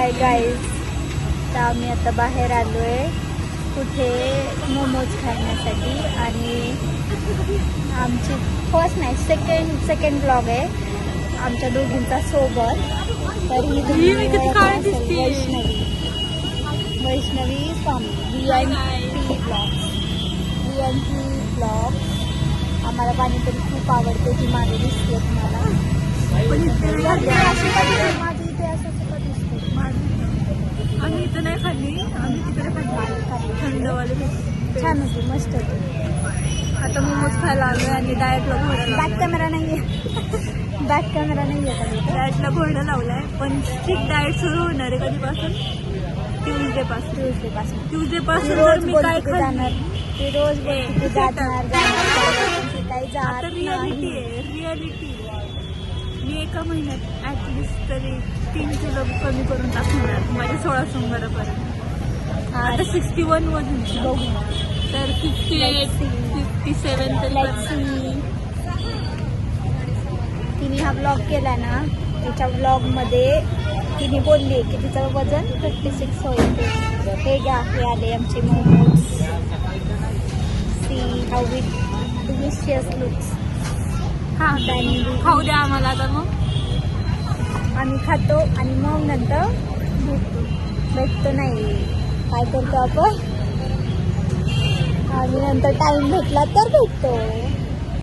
Hi guys, तर आम्ही आता बाहेर आलो आहे कुठे मोमोज खाण्यासाठी आणि आमची फर्स्ट नाही सेकंड ब्लॉग आहे आमच्या दोघींचा सोबत. तर ही वैष्णवी स्वामी VNP ब्लॉग. आम्हाला पाणीपुरी खूप आवडते, ती मागे दिसते तुम्हाला. पण माझी इथे असं सुद्धा दिसते. आम्ही इथं नाही खाल्ली, आम्ही तिकडे खाल्ली थंडवाले. छान होती, मस्त होती. आता मोमोज खायला आलोय आणि डाएटला घोडा बॅक कॅमेरा नाही आहे. बॅक कॅमेरा नाही आहे. डाएटला घोडा लावलाय, पण स्ट्रिक्ट डाएट सुरू होणार आहे कधीपासून? ट्यूजडे पासून रोज मी बोलते काय की जाणार, ती रोज बोलते की जाणार काही जात रियालिटी आहे, रियालिटी. मी एका महिन्यात ऍटलिस्ट तरी 3 किलो कमी करून टाकणार माझ्या 16 सोमवारापर्यंत. आता 61 वजन बघू. तर 58 57 तरी. तिने हा ब्लॉग केला ना, तिच्या ब्लॉगमध्ये तिने बोलली की तिचं वजन 56 होईल. हे घ्या, हे आले आमचे momos. See how it delicious looks. हां, खाऊ द्या आम्हाला. तर मग आम्ही खातो आणि मग नंतर भेटतो नाही, काय करतो आपण, आणि नंतर टाइम भेटला तर भेटतो.